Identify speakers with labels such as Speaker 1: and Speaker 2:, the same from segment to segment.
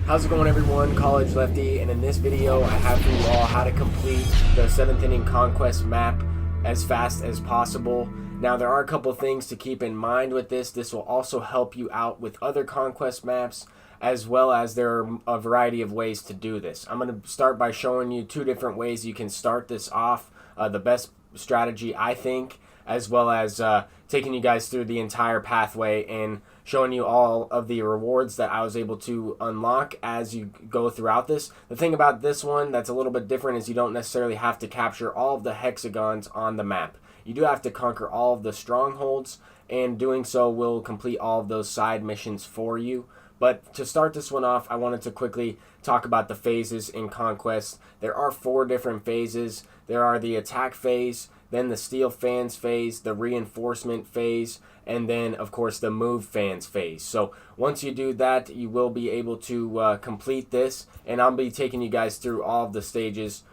Speaker 1: How's it going, everyone? College Lefty, and in this video I have for you all how to complete the 7th inning Conquest map as fast as possible. Now there are a couple things to keep in mind with this. This will also help you out with other Conquest maps, as well as there are a variety of ways to do this. I'm going to start by showing you two different ways you can start this off. The best strategy, I think, as well as taking you guys through the entire pathway and showing you all of the rewards that I was able to unlock as you go throughout this. The thing about this one that's a little bit different is you don't necessarily have to capture all of the hexagons on the map. You do have to conquer all of the strongholds, and doing so will complete all of those side missions for you. But to start this one off, I wanted to quickly talk about the phases in Conquest. There are 4 different phases. There are the attack phase, then the steal fans phase, the reinforcement phase, and then of course the move fans phase. So once you do that, you will be able to complete this, and I'll be taking you guys through all of the stages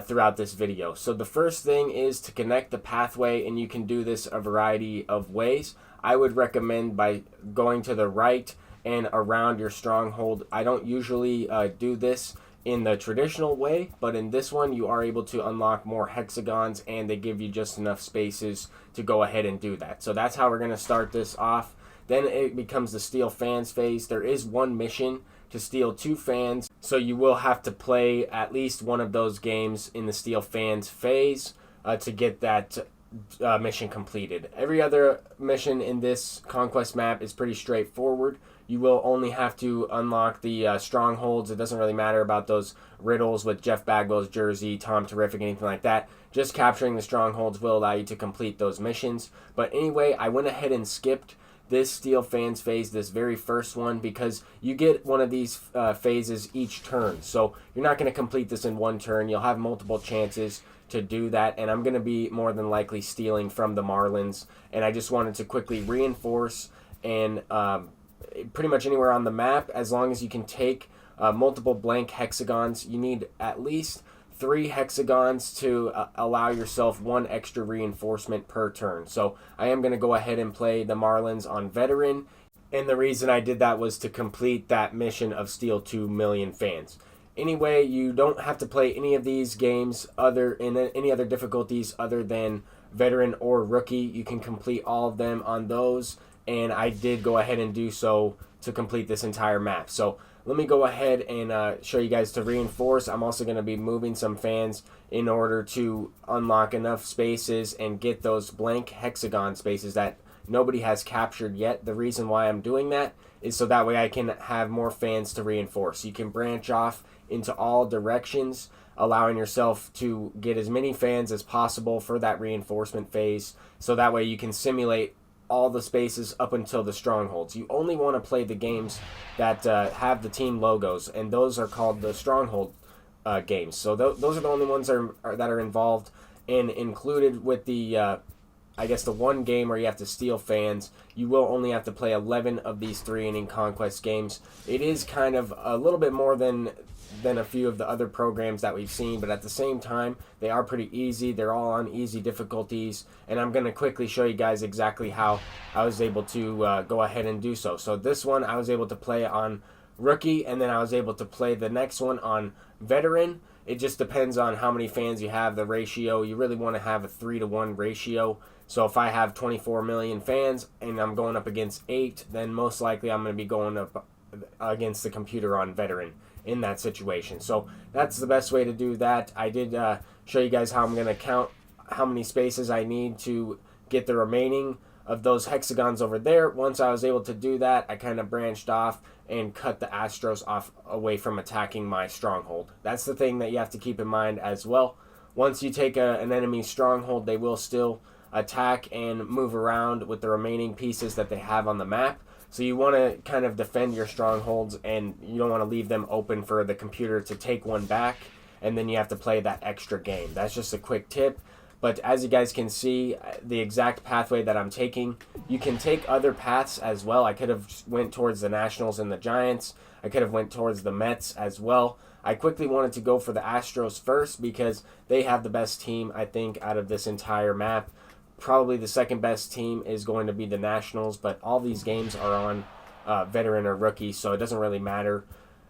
Speaker 1: throughout this video. So the first thing is to connect the pathway, and you can do this a variety of ways. I would recommend by going to the right and around your stronghold. I don't usually do this in the traditional way, but in this one you are able to unlock more hexagons, and they give you just enough spaces to go ahead and do that. So that's how we're going to start this off. Then it becomes the steal fans phase. There is one mission to steal 2 fans, so you will have to play at least one of those games in the steal fans phase to get that mission completed. Every other mission in this Conquest map is pretty straightforward. You will only have to unlock the strongholds. It doesn't really matter about those riddles with Jeff Bagwell's jersey, Tom Terrific, anything like that. Just capturing the strongholds will allow you to complete those missions. But anyway, I went ahead and skipped this steal fans phase, this very first one, because you get one of these phases each turn. So you're not going to complete this in one turn. You'll have multiple chances to do that, and I'm going to be more than likely stealing from the Marlins. And I just wanted to quickly reinforce and pretty much anywhere on the map, as long as you can take multiple blank hexagons. You need at least 3 hexagons to allow yourself 1 extra reinforcement per turn. So I am going to go ahead and play the Marlins on veteran, and the reason I did that was to complete that mission of steal 2 million fans. Anyway, you don't have to play any of these games in any other difficulties other than veteran or rookie. You can complete all of them on those, and I did go ahead and do so to complete this entire map. So let me go ahead and show you guys to reinforce. I'm also going to be moving some fans in order to unlock enough spaces and get those blank hexagon spaces that nobody has captured yet. The reason why I'm doing that is so that way I can have more fans to reinforce. You can branch off into all directions, allowing yourself to get as many fans as possible for that reinforcement phase, so that way you can simulate all the spaces up until the strongholds. You only want to play the games that have the team logos, and those are called the Stronghold games. So those are the only ones that are involved, and included with the I guess the one game where you have to steal fans. You will only have to play 11 of these 3-inning Conquest games. It is kind of a little bit more than a few of the other programs that we've seen, but at the same time, they are pretty easy. They're all on easy difficulties, and I'm going to quickly show you guys exactly how I was able to go ahead and do so. So this one, I was able to play on rookie, and then I was able to play the next one on veteran. It just depends on how many fans you have, the ratio. You really want to have a 3-to-1 ratio. So if I have 24 million fans and I'm going up against 8, then most likely I'm going to be going up against the computer on veteran in that situation. So that's the best way to do that. I did show you guys how I'm going to count how many spaces I need to get the remaining of those hexagons over there. Once I was able to do that, I kind of branched off and cut the Astros off away from attacking my stronghold. That's the thing that you have to keep in mind as well. Once you take an enemy stronghold, they will still attack and move around with the remaining pieces that they have on the map. So you want to kind of defend your strongholds, and you don't want to leave them open for the computer to take one back, and then you have to play that extra game. That's just a quick tip. But as you guys can see, the exact pathway that I'm taking, you can take other paths as well. I could have went towards the Nationals and the Giants. I could have went towards the Mets as well. I quickly wanted to go for the Astros first because they have the best team, I think, out of this entire map. Probably the second best team is going to be the Nationals, but all these games are on veteran or rookie, so it doesn't really matter.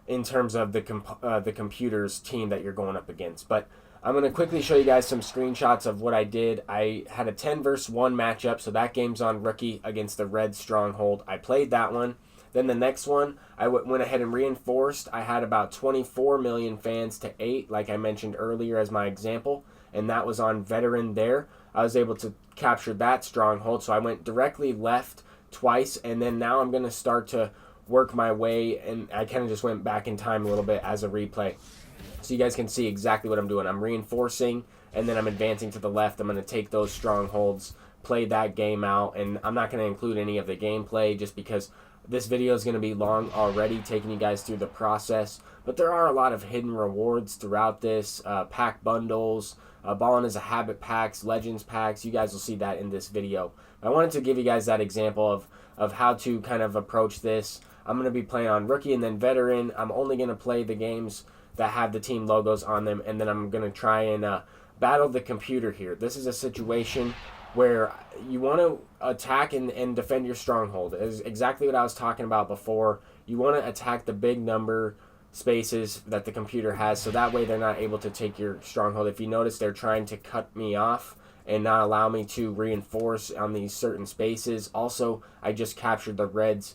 Speaker 1: in terms of the computer's team that you're going up against. But I'm going to quickly show you guys some screenshots of what I did. I had a 10 versus 1 matchup, so that game's on Rookie against the Red Stronghold. I played that one. Then the next one, I went ahead and reinforced. I had about 24 million fans to 8, like I mentioned earlier as my example, and that was on Veteran there. I was able to capture that Stronghold, so I went directly left twice, and then now I'm going to start to work my way, and I kind of just went back in time a little bit as a replay. So you guys can see exactly what I'm doing. I'm reinforcing, and then I'm advancing to the left. I'm going to take those strongholds, play that game out, and I'm not going to include any of the gameplay just because this video is going to be long already, taking you guys through the process. But there are a lot of hidden rewards throughout this, pack bundles, Ballin' as a Habit packs, Legends packs. You guys will see that in this video. I wanted to give you guys that example of how to kind of approach this. I'm going to be playing on Rookie and then Veteran. I'm only going to play the games that have the team logos on them, and then I'm going to try and battle the computer here. This is a situation where you want to attack and defend your stronghold. It is exactly what I was talking about before. You want to attack the big number spaces that the computer has, so that way they're not able to take your stronghold. If you notice, they're trying to cut me off and not allow me to reinforce on these certain spaces. Also, I just captured the Reds'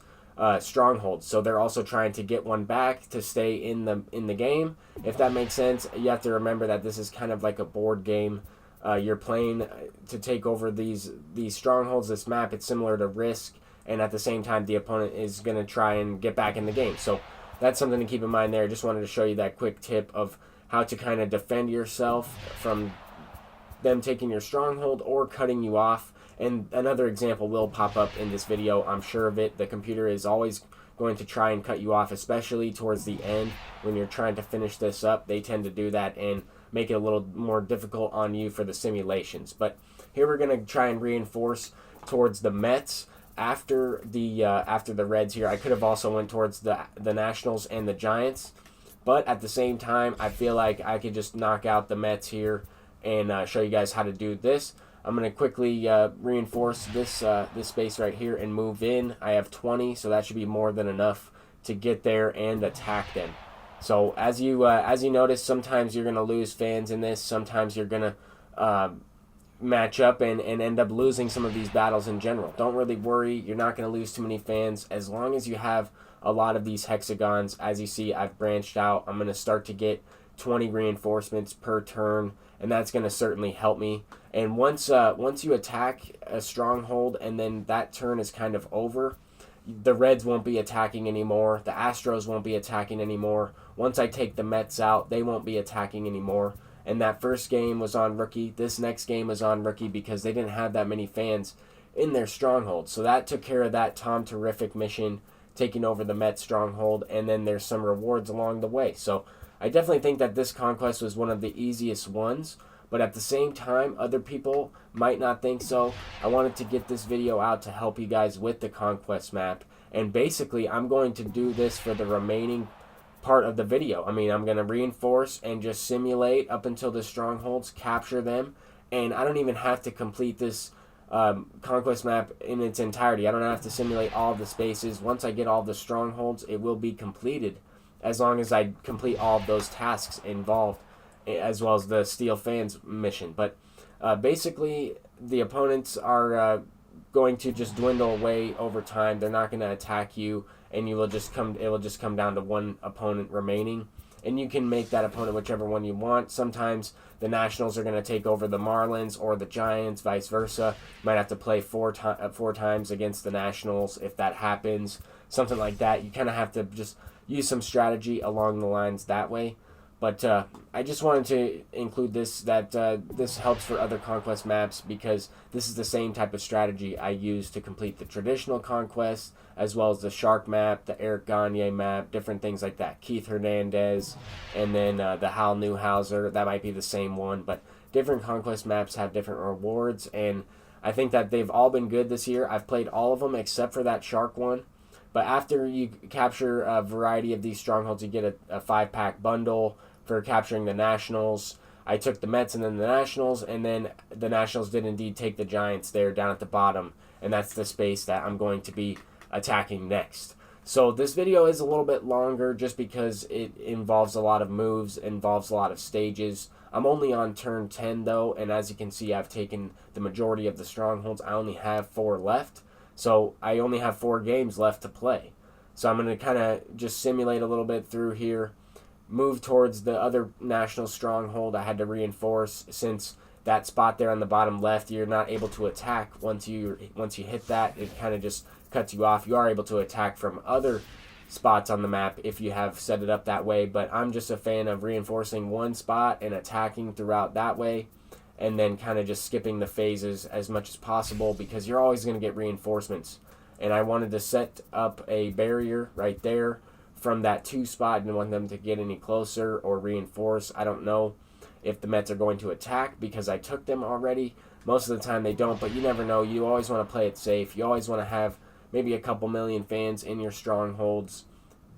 Speaker 1: stronghold, so they're also trying to get one back to stay in the game. If that makes sense, you have to remember that this is kind of like a board game. You're playing to take over these strongholds, this map. It's similar to Risk, and at the same time, the opponent is going to try and get back in the game. So that's something to keep in mind there. I just wanted to show you that quick tip of how to kind of defend yourself from them taking your stronghold or cutting you off. And another example will pop up in this video, I'm sure of it. The computer is always going to try and cut you off, especially towards the end when you're trying to finish this up. They tend to do that and make it a little more difficult on you for the simulations. But here we're going to try and reinforce towards the Mets after the Reds here. I could have also went towards the Nationals and the Giants, but at the same time, I feel like I could just knock out the Mets here and show you guys how to do this. I'm going to quickly reinforce this space right here and move in. I have 20, so that should be more than enough to get there and attack them. So as you notice, sometimes you're going to lose fans in this. Sometimes you're going to match up and end up losing some of these battles in general. Don't really worry. You're not going to lose too many fans as long as you have a lot of these hexagons. As you see, I've branched out. I'm going to start to get 20 reinforcements per turn, and that's going to certainly help me. And once you attack a stronghold and then that turn is kind of over, the Reds won't be attacking anymore. The Astros won't be attacking anymore. Once I take the Mets out, they won't be attacking anymore. And that first game was on Rookie. This next game was on Rookie because they didn't have that many fans in their stronghold. So that took care of that Tom Terrific mission, taking over the Mets stronghold, and then there's some rewards along the way. So I definitely think that this Conquest was one of the easiest ones, but at the same time, other people might not think so. I wanted to get this video out to help you guys with the Conquest map, and basically I'm going to do this for the remaining part of the video. I mean, I'm going to reinforce and just simulate up until the strongholds, capture them, and I don't even have to complete this Conquest map in its entirety. I don't have to simulate all the spaces. Once I get all the strongholds, it will be completed, as long as I complete all of those tasks involved, as well as the Steel Fans mission. But basically, the opponents are going to just dwindle away over time. They're not going to attack you, and it will just come down to one opponent remaining. And you can make that opponent whichever one you want. Sometimes the Nationals are going to take over the Marlins or the Giants, vice versa. You might have to play four times against the Nationals if that happens. Something like that. You kind of have to just use some strategy along the lines that way. But I just wanted to include this, that this helps for other Conquest maps, because this is the same type of strategy I use to complete the traditional Conquest, as well as the Shark map, the Eric Gagne map, different things like that. Keith Hernandez, and then the Hal Newhouser, that might be the same one, but different Conquest maps have different rewards, and I think that they've all been good this year. I've played all of them except for that Shark one. But after you capture a variety of these strongholds, you get a 5-pack bundle for capturing the Nationals. I took the Mets and then the Nationals, and then the Nationals did indeed take the Giants there down at the bottom, and that's the space that I'm going to be attacking next. So this video is a little bit longer just because it involves a lot of moves, involves a lot of stages. I'm only on turn 10 though, and as you can see, I've taken the majority of the strongholds. I only have 4 left, so I only have 4 games left to play. So I'm going to kind of just simulate a little bit through here, move towards the other national stronghold. I had to reinforce since that spot there on the bottom left, you're not able to attack once you hit that. It kind of just cuts you off. You are able to attack from other spots on the map if you have set it up that way, but I'm just a fan of reinforcing one spot and attacking throughout that way, and then kind of just skipping the phases as much as possible because you're always going to get reinforcements. And I wanted to set up a barrier right there from that 2 spot. I didn't want them to get any closer or reinforce. I don't know if the Mets are going to attack because I took them already. Most of the time they don't, but you never know. You always want to play it safe. You always want to have maybe a couple million fans in your strongholds.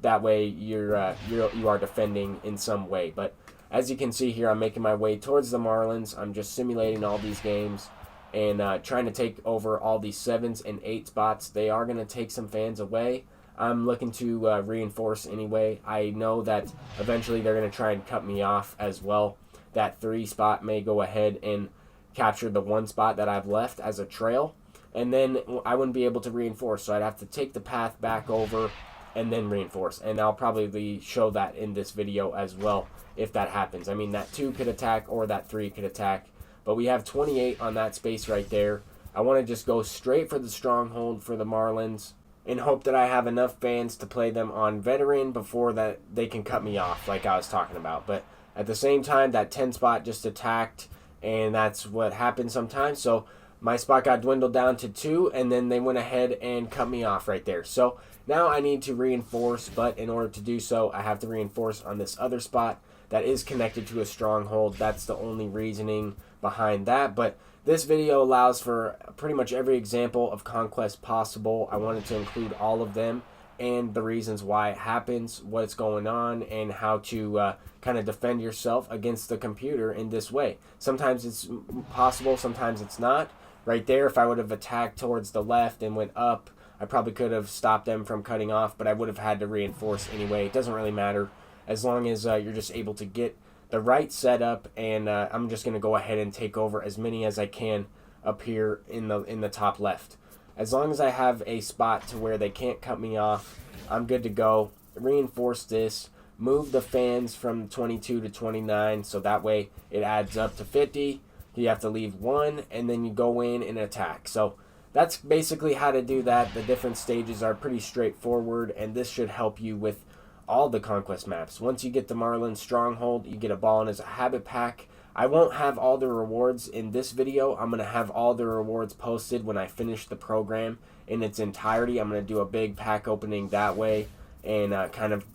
Speaker 1: That way you are defending in some way. But as you can see here, I'm making my way towards the Marlins. I'm just simulating all these games and trying to take over all these 7s and 8 spots. They are going to take some fans away. I'm looking to reinforce anyway. I know that eventually they're going to try and cut me off as well. That 3 spot may go ahead and capture the 1 spot that I've left as a trail, and then I wouldn't be able to reinforce, so I'd have to take the path back over and then reinforce, and I'll probably show that in this video as well if that happens. I mean, that 2 could attack or that 3 could attack, but we have 28 on that space right there. I want to just go straight for the stronghold for the Marlins and hope that I have enough fans to play them on veteran before that they can cut me off like I was talking about. But at the same time, that 10 spot just attacked, and that's what happens sometimes. So my spot got dwindled down to 2, and then they went ahead and cut me off right there. So now I need to reinforce, but in order to do so, I have to reinforce on this other spot that is connected to a stronghold. That's the only reasoning behind that. But this video allows for pretty much every example of Conquest possible. I wanted to include all of them and the reasons why it happens, what's going on, and how to kind of defend yourself against the computer in this way. Sometimes it's possible, sometimes it's not. Right there, if I would have attacked towards the left and went up, I probably could have stopped them from cutting off, but I would have had to reinforce anyway. It doesn't really matter as long as you're just able to get the right setup, and I'm just going to go ahead and take over as many as I can up here in the top left. As long as I have a spot to where they can't cut me off, I'm good to go. Reinforce this, move the fans from 22 to 29, so that way it adds up to 50. You have to leave 1, and then you go in and attack. So that's basically how to do that. The different stages are pretty straightforward, and this should help you with all the Conquest maps. Once you get the Marlins Stronghold, you get a ball in as a habit pack. I won't have all the rewards in this video. I'm going to have all the rewards posted when I finish the program in its entirety. I'm going to do a big pack opening that way and kind of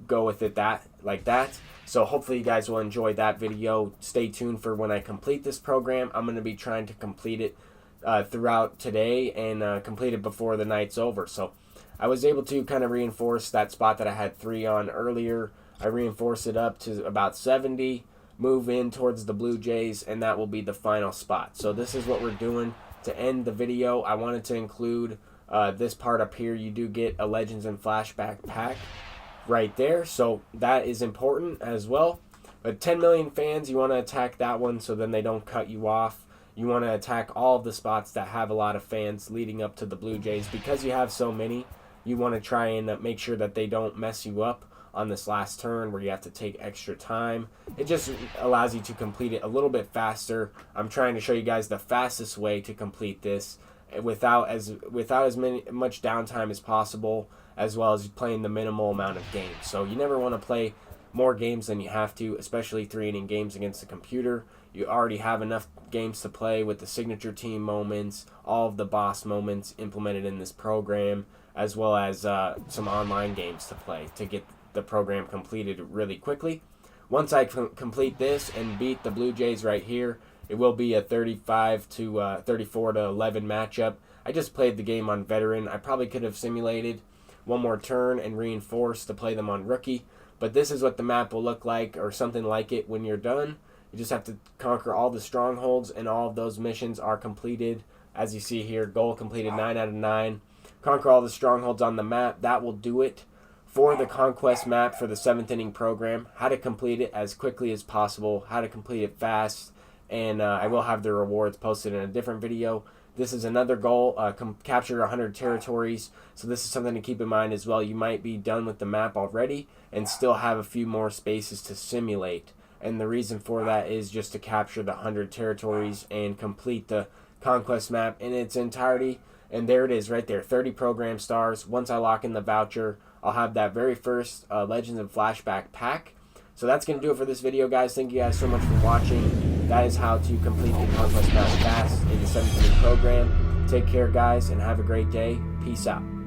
Speaker 1: go with it like that. So hopefully you guys will enjoy that video. Stay tuned for when I complete this program. I'm going to be trying to complete it throughout today and complete it before the night's over. So I was able to kind of reinforce that spot that I had 3 on earlier. I reinforced it up to about 70, move in towards the Blue Jays, and that will be the final spot. So this is what we're doing to end the video. I wanted to include this part up here. You do get a Legends and Flashback pack right there, so that is important as well. But 10 million fans, you want to attack that one so then they don't cut you off. You want to attack all of the spots that have a lot of fans leading up to the Blue Jays. Because you have so many, you want to try and make sure that they don't mess you up on this last turn where you have to take extra time. It just allows you to complete it a little bit faster. I'm trying to show you guys the fastest way to complete this without as much downtime as possible, as well as playing the minimal amount of games. So you never want to play more games than you have to, especially 3-inning games against the computer. You already have enough games to play with the signature team moments, all of the boss moments implemented in this program, as well as some online games to play to get the program completed really quickly. Once I complete this and beat the Blue Jays right here, it will be a 34 to 11 matchup. I just played the game on veteran. I probably could have simulated one more turn and reinforced to play them on rookie, but this is what the map will look like, or something like it, when you're done. You just have to conquer all the strongholds, and all of those missions are completed. As you see here, goal completed 9 out of 9. conquer all the strongholds on the map. That will do it for the Conquest map for the 7th inning program. How to complete it as quickly as possible, how to complete it fast, and I will have the rewards posted in a different video. This is another goal, capture 100 territories, so this is something to keep in mind as well. You might be done with the map already and still have a few more spaces to simulate, and the reason for that is just to capture the 100 territories and complete the Conquest map in its entirety. And there it is right there, 30 program stars. Once I lock in the voucher, I'll have that very first Legends and Flashback pack. So that's going to do it for this video, guys. Thank you guys so much for watching. That is how to complete the Conquest map fast in the 7th inning program. Take care, guys, and have a great day. Peace out.